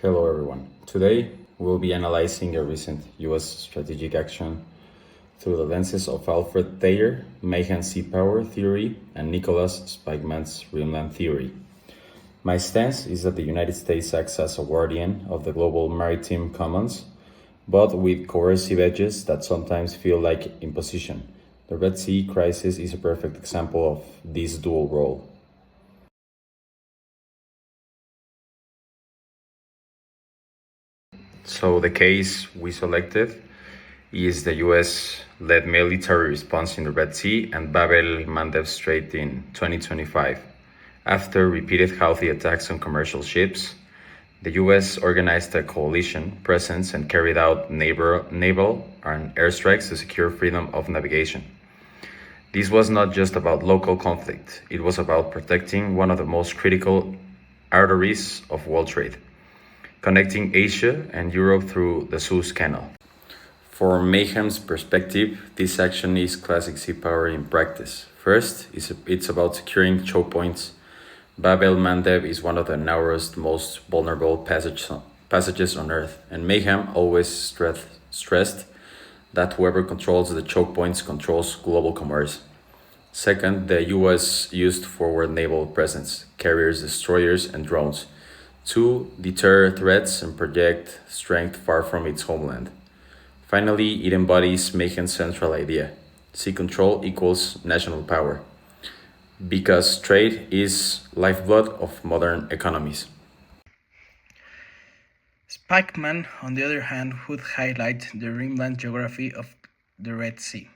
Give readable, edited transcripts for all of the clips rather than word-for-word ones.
Hello everyone. Today we'll be analyzing a recent US strategic action through the lenses of Alfred Thayer, Mahan Sea Power Theory, and Nicholas Spykman's Rimland Theory. My stance is that the United States acts as a guardian of the global maritime commons, but with coercive edges that sometimes feel like imposition. The Red Sea crisis is a perfect example of this dual role. So the case we selected is the US-led military response in the Red Sea and Bab el-Mandeb Strait in 2025. After repeated Houthi attacks on commercial ships, the US organized a coalition presence and carried out naval and airstrikes to secure freedom of navigation. This was not just about local conflict, it was about protecting one of the most critical arteries of world trade, connecting Asia and Europe through the Suez Canal. From Mahan's perspective, this action is classic sea power in practice. First, it's about securing choke points. Bab el-Mandeb is one of the narrowest, most vulnerable passages on Earth, and Mahan always stressed that whoever controls the choke points controls global commerce. Second, the US used forward naval presence, carriers, destroyers, and drones to deter threats and project strength far from its homeland. Finally, it embodies Mahan's central idea: sea control equals national power, because trade is lifeblood of modern economies. Spykman, on the other hand, would highlight the rimland geography of the Red Sea,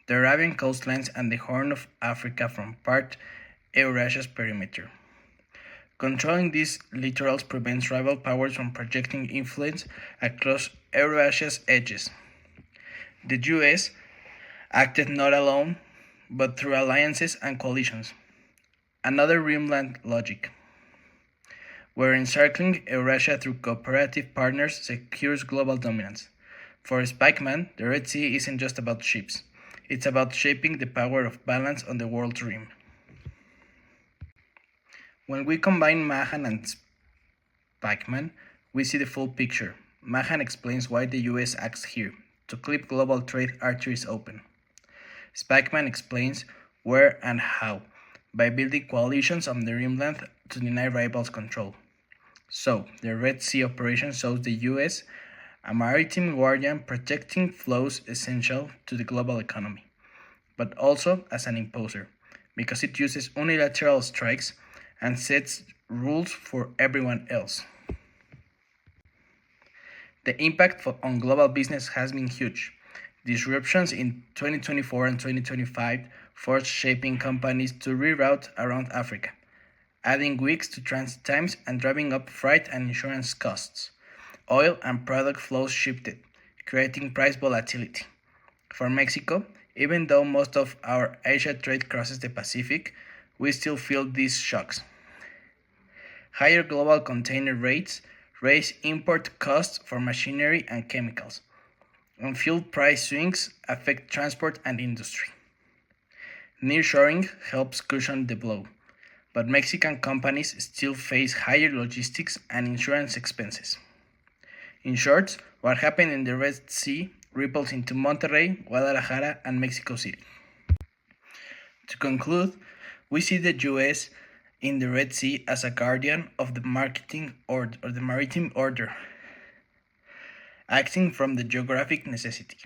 the Arabian coastlines, and the Horn of Africa form part Eurasia's perimeter. Controlling these littorals prevents rival powers from projecting influence across Eurasia's edges. The US acted not alone, but through alliances and coalitions. Another rimland logic, where encircling Eurasia through cooperative partners secures global dominance. For Spykman, the Red Sea isn't just about ships, it's about shaping the power of balance on the world's rim. When we combine Mahan and Spykman, we see the full picture. Mahan explains why the US acts here, to keep global trade arteries open. Spykman explains where and how, by building coalitions on the rimland to deny rivals control. So, the Red Sea operation shows the US a maritime guardian protecting flows essential to the global economy, but also as an imposer, because it uses unilateral strikes and sets rules for everyone else. The impact on global business has been huge. Disruptions in 2024 and 2025 forced shipping companies to reroute around Africa, adding weeks to transit times and driving up freight and insurance costs. Oil and product flows shifted, creating price volatility. For Mexico, even though most of our Asia trade crosses the Pacific, we still feel these shocks. Higher global container rates raise import costs for machinery and chemicals, and fuel price swings affect transport and industry. Nearshoring helps cushion the blow, but Mexican companies still face higher logistics and insurance expenses. In short, what happened in the Red Sea ripples into Monterrey, Guadalajara, and Mexico City. To conclude, we see the US in the Red Sea as a guardian of the maritime order, acting from the geographic necessity,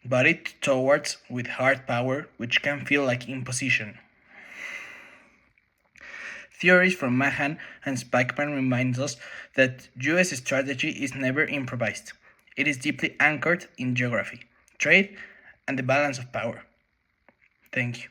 but it towards with hard power, which can feel like imposition. Theories from Mahan and Spykman reminds us that US strategy is never improvised. It is deeply anchored in geography, trade, and the balance of power. Thank you.